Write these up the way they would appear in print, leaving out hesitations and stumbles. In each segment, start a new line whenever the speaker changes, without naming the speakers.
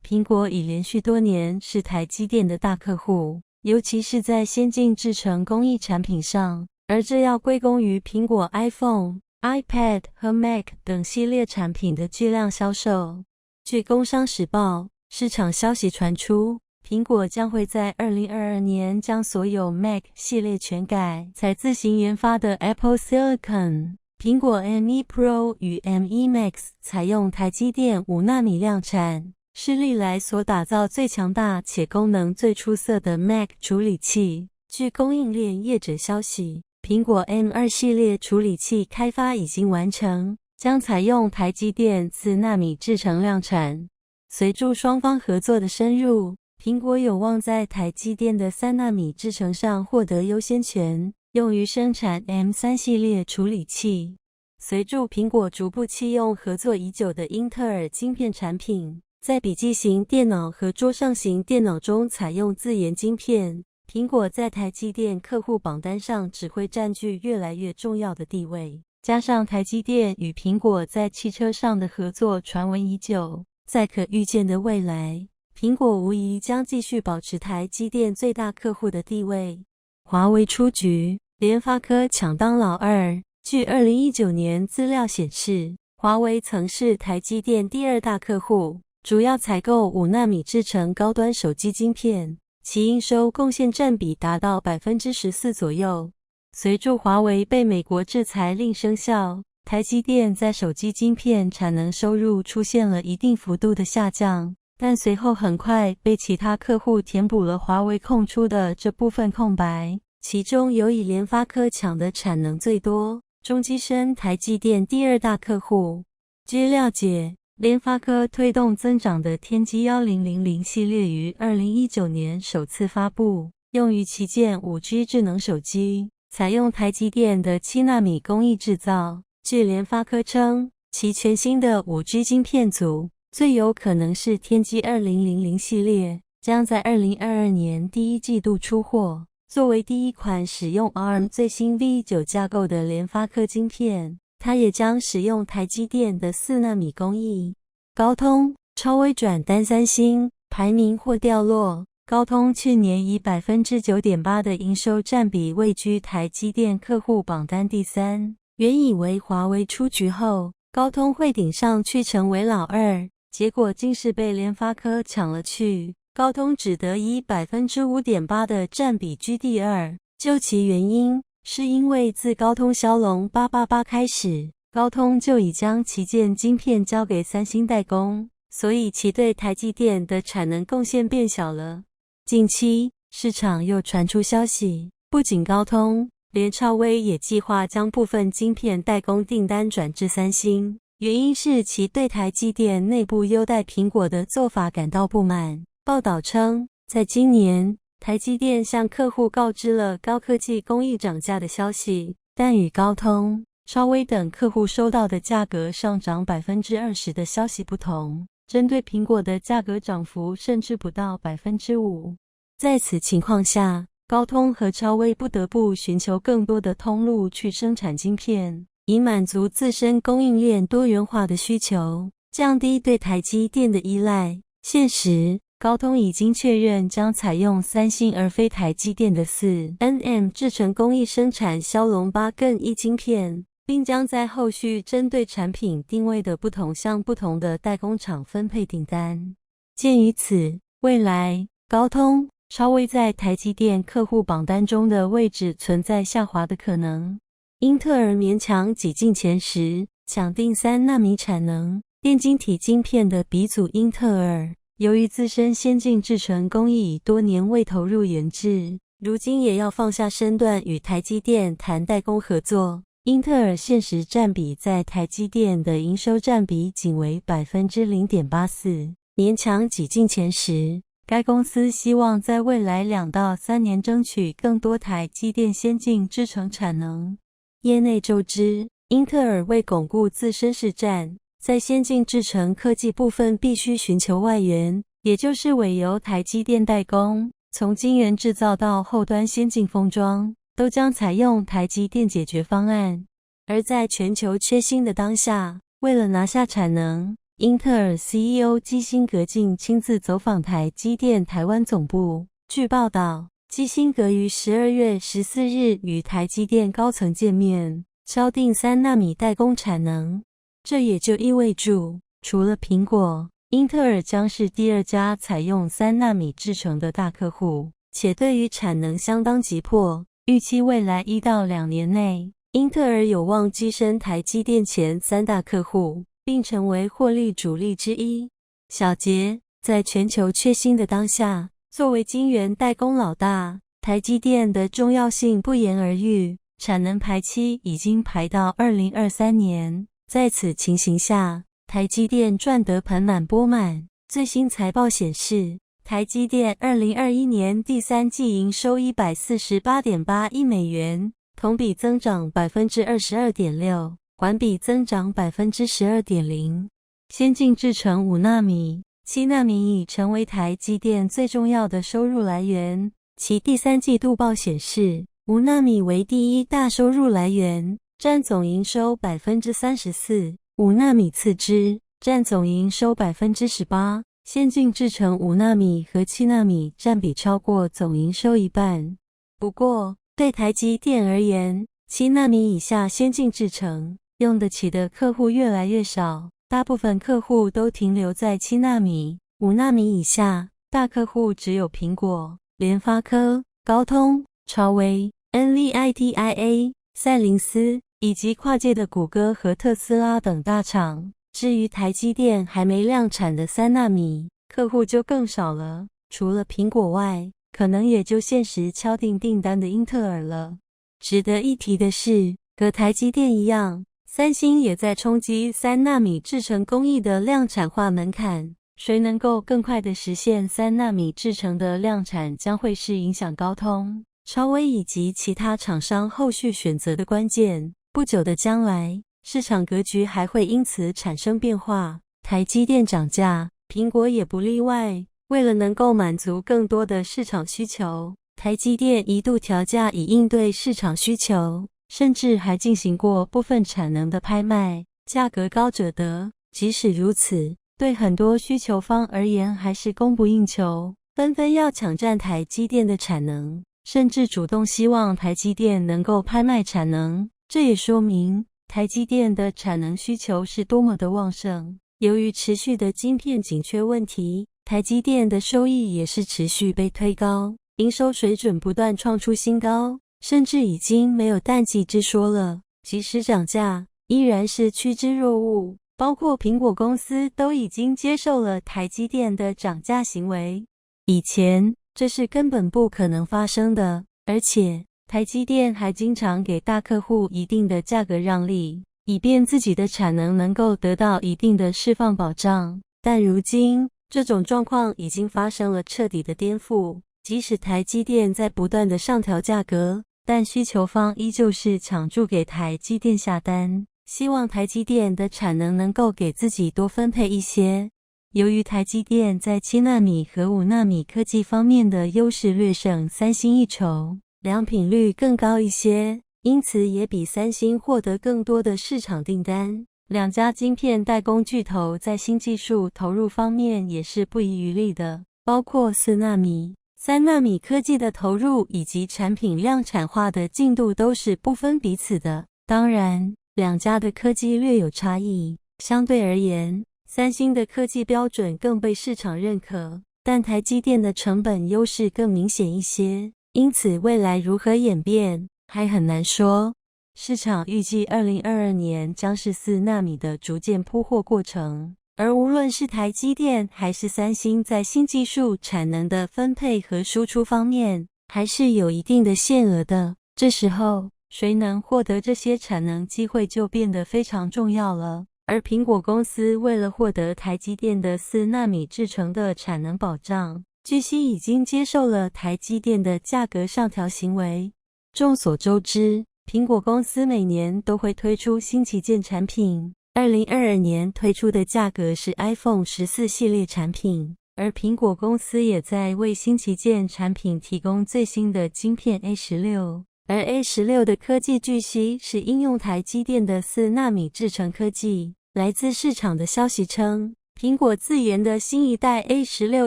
苹果已连续多年是台积电的大客户，尤其是在先进制程工艺产品上，而这要归功于苹果 iPhone、iPad 和 Mac 等系列产品的巨量销售。据工商时报，市场消息传出，苹果将会在2022年将所有 Mac 系列全改采自行研发的 Apple Silicon。苹果 M1 Pro 与 M1 Max 采用台积电5纳米量产，是历来所打造最强大且功能最出色的 Mac 处理器。据供应链业者消息，苹果 M2 系列处理器开发已经完成，将采用台积电4纳米制程量产。随着双方合作的深入，苹果有望在台积电的3纳米制程上获得优先权，用于生产 M3 系列处理器。随着苹果逐步弃用合作已久的英特尔晶片产品，在笔记型电脑和桌上型电脑中采用自研晶片，苹果在台积电客户榜单上只会占据越来越重要的地位。加上台积电与苹果在汽车上的合作传闻已久，在可预见的未来，苹果无疑将继续保持台积电最大客户的地位。华为出局，联发科抢当老二。据2019年资料显示，华为曾是台积电第2大客户，主要采购5纳米制程高端手机晶片，其营收贡献占比达到 14% 左右。随着华为被美国制裁令生效，台积电在手机晶片产能收入出现了一定幅度的下降，但随后很快被其他客户填补了华为空出的这部分空白，其中有以联发科抢的产能最多，中机身台积电第2大客户。据了解，联发科推动增长的天玑1000系列于2019年首次发布，用于旗舰 5G 智能手机，采用台积电的7纳米工艺制造。据联发科称，其全新的 5G 晶片组最有可能是天玑2000系列，将在2022年第1季度出货。作为第一款使用 ARM 最新 V9 架构的联发科晶片，它也将使用台积电的4纳米工艺。高通、超微转单三星，排名或掉落。高通去年以 9.8% 的营收占比位居台积电客户榜单第3。原以为华为出局后，高通会顶上去成为老二，结果竟是被联发科抢了去。高通只得以 5.8% 的占比居第2。究其原因，是因为自高通骁龙888开始，高通就已将旗舰晶片交给三星代工，所以其对台积电的产能贡献变小了。近期，市场又传出消息，不仅高通，连超微也计划将部分晶片代工订单转至三星，原因是其对台积电内部优待苹果的做法感到不满。报道称，在今年，台积电向客户告知了高科技工艺涨价的消息，但与高通、超微等客户收到的价格上涨 20% 的消息不同，针对苹果的价格涨幅甚至不到 5%。在此情况下，高通和超微不得不寻求更多的通路去生产晶片，以满足自身供应链多元化的需求，降低对台积电的依赖。现时，高通已经确认将采用三星而非台积电的4nm制程工艺生产骁龙8 Gen 1晶片，并将在后续针对产品定位的不同向不同的代工厂分配订单。鉴于此，未来高通、超微在台积电客户榜单中的位置存在下滑的可能。英特尔勉强挤进前10，抢定3纳米产能，电晶体晶片的鼻祖英特尔，由于自身先进制程工艺已多年未投入研制，如今也要放下身段与台积电谈代工合作。英特尔现时占比在台积电的营收占比仅为 0.84%， 勉强挤进前10。该公司希望在未来2到3年争取更多台积电先进制程产能。业内周知，英特尔为巩固自身市占，在先进制程科技部分必须寻求外援，也就是委由台积电代工，从晶圆制造到后端先进封装，都将采用台积电解决方案。而在全球缺芯的当下，为了拿下产能，英特尔 CEO 基辛格竟亲自走访台积电台湾总部。据报道，基辛格于12月14日与台积电高层见面，敲定3奈米代工产能。这也就意味着，除了苹果，英特尔将是第2家采用3奈米制程的大客户，且对于产能相当急迫，预期未来1到2年内，英特尔有望跻身台积电前3大客户，并成为获利主力之一。小结，在全球缺芯的当下，作为晶圆代工老大，台积电的重要性不言而喻，产能排期已经排到2023年。在此情形下，台积电赚得盆满钵满。最新财报显示，台积电2021年第3季营收 148.8 亿美元，同比增长 22.6%， 环比增长 12.0%。先进制程5奈米、7奈米已成为台积电最重要的收入来源。其第3季度报显示，5奈米为第1大收入来源，占总营收 34%， 5奈米次之，占总营收 18%。先进制程5奈米和7奈米占比超过总营收一半。不过，对台积电而言，7奈米以下先进制程用得起的客户越来越少，大部分客户都停留在7奈米、5奈米以下，大客户只有苹果、联发科、高通、超微、NVIDIA、赛灵思以及跨界的谷歌和特斯拉等大厂。至于台积电还没量产的3奈米，客户就更少了，除了苹果外，可能也就限时敲定订单的英特尔了。值得一提的是，和台积电一样，三星也在冲击3奈米制程工艺的量产化门槛。谁能够更快地实现3奈米制程的量产，将会是影响高通、超微以及其他厂商后续选择的关键。不久的将来，市场格局还会因此产生变化。台积电涨价，苹果也不例外。为了能够满足更多的市场需求，台积电一度调价以应对市场需求，甚至还进行过部分产能的拍卖，价格高者得。即使如此，对很多需求方而言还是供不应求，纷纷要抢占台积电的产能，甚至主动希望台积电能够拍卖产能。这也说明台积电的产能需求是多么的旺盛。由于持续的晶片紧缺问题，台积电的收益也是持续被推高，营收水准不断创出新高，甚至已经没有淡季之说了。即使涨价，依然是趋之若鹜，包括苹果公司都已经接受了台积电的涨价行为。以前，这是根本不可能发生的，而且台积电还经常给大客户一定的价格让利，以便自己的产能能够得到一定的释放保障。但如今，这种状况已经发生了彻底的颠覆。即使台积电在不断的上调价格，但需求方依旧是抢住给台积电下单，希望台积电的产能能够给自己多分配一些。由于台积电在7奈米和5奈米科技方面的优势略胜三星一筹，良品率更高一些，因此也比三星获得更多的市场订单。两家晶片代工巨头在新技术投入方面也是不遗余力的，包括4奈米、3奈米科技的投入以及产品量产化的进度都是不分彼此的。当然，两家的科技略有差异，相对而言，三星的科技标准更被市场认可，但台积电的成本优势更明显一些，因此未来如何演变还很难说。市场预计2022年将是4奈米的逐渐铺货过程，而无论是台积电还是三星在新技术产能的分配和输出方面，还是有一定的限额的。这时候，谁能获得这些产能机会就变得非常重要了。而苹果公司为了获得台积电的4奈米制程的产能保障，据悉已经接受了台积电的价格上调行为。众所周知，苹果公司每年都会推出新旗舰产品，2022年推出的价格是 iPhone 14系列产品，而苹果公司也在为新旗舰产品提供最新的晶片 A16， 而 A16 的科技据悉是应用台积电的4奈米制程科技。来自市场的消息称，苹果自研的新一代 A16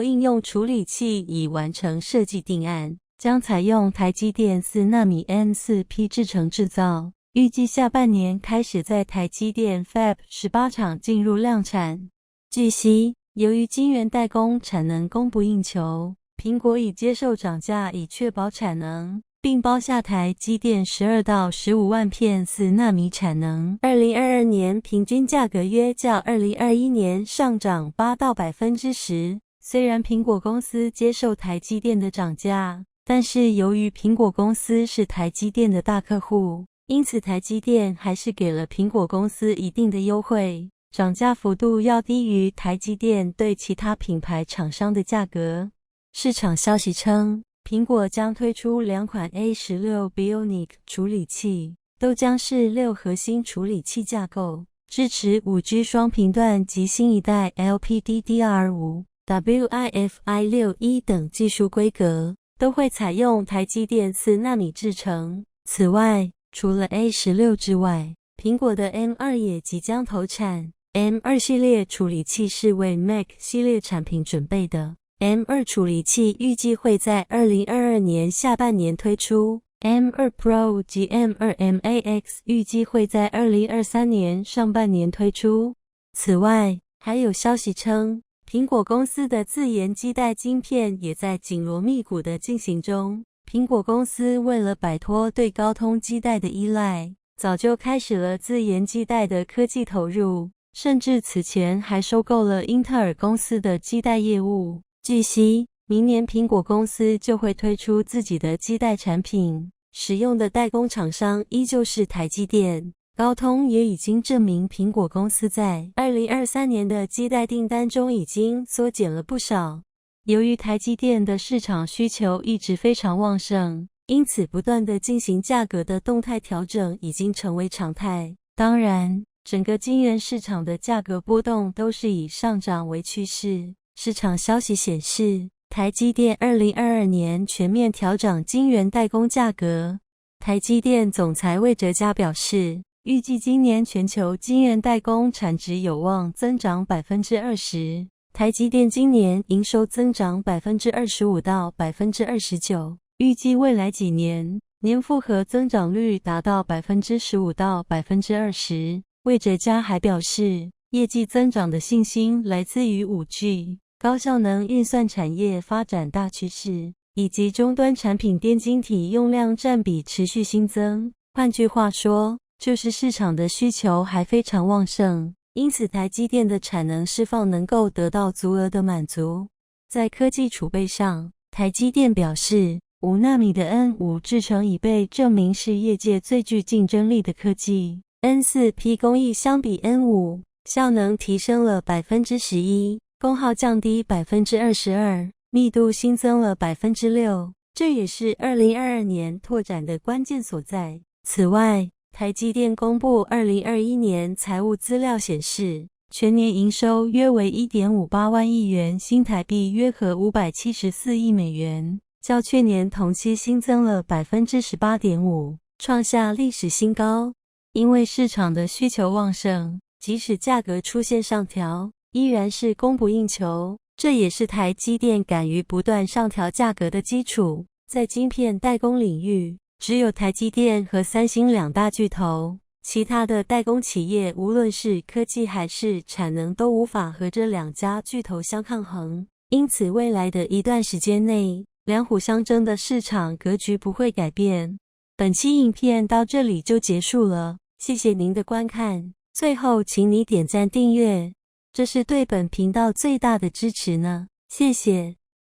应用处理器已完成设计定案，将采用台积电4奈米 N4P 制程制造，预计下半年开始在台积电 Fab 18厂进入量产。据悉，由于晶圆代工产能供不应求，苹果已接受涨价以确保产能，并包下台积电12到15万片4奈米产能。2022年平均价格约较2021年上涨8到 10%。虽然苹果公司接受台积电的涨价，但是由于苹果公司是台积电的大客户，因此台积电还是给了苹果公司一定的优惠，涨价幅度要低于台积电对其他品牌厂商的价格。市场消息称，苹果将推出2款 A16 Bionic 处理器，都将是6核心处理器架构，支持 5G 双频段及新一代 LPDDR5、WiFi 等技术规格，都会采用台积电4奈米制程。此外，除了 A16 之外，苹果的 M2 也即将投产。M2 系列处理器是为 Mac 系列产品准备的。M2 处理器预计会在2022年下半年推出 ，M2 Pro 及 M2 Max 预计会在2023年上半年推出。此外，还有消息称，苹果公司的自研基带晶片也在紧锣密鼓的进行中。苹果公司为了摆脱对高通基带的依赖，早就开始了自研基带的科技投入，甚至此前还收购了英特尔公司的基带业务。据悉，明年苹果公司就会推出自己的基带产品，使用的代工厂商依旧是台积电。高通也已经证明苹果公司在2023年的基带订单中已经缩减了不少。由于台积电的市场需求一直非常旺盛，因此不断的进行价格的动态调整已经成为常态。当然，整个晶圆市场的价格波动都是以上涨为趋势。市场消息显示，台积电2022年全面调涨晶圆代工价格。台积电总裁魏哲嘉表示，预计今年全球晶圆代工产值有望增长 20%， 台积电今年营收增长 25% 到 29%， 预计未来几年年复合增长率达到 15% 到 20%。魏哲嘉还表示，业绩增长的信心来自于 5G、高效能运算产业发展大趋势，以及终端产品电晶体用量占比持续新增。换句话说，就是市场的需求还非常旺盛，因此台积电的产能释放能够得到足额的满足。在科技储备上，台积电表示，5奈米的 N5 制程已被证明是业界最具竞争力的科技。N4P 工艺相比 N5， 效能提升了 11%。功耗降低 22%， 密度新增了 6%， 这也是2022年拓展的关键所在。此外，台积电公布2021年财务资料显示，全年营收约为 1.58 万亿元新台币，约合574亿美元，较去年同期新增了 18.5%， 创下历史新高。因为市场的需求旺盛，即使价格出现上调，依然是供不应求，这也是台积电敢于不断上调价格的基础。在晶片代工领域，只有台积电和三星两大巨头，其他的代工企业无论是科技还是产能都无法和这两家巨头相抗衡。因此，未来的一段时间内，两虎相争的市场格局不会改变。本期影片到这里就结束了，谢谢您的观看。最后，请你点赞订阅。这是对本频道最大的支持呢，谢谢。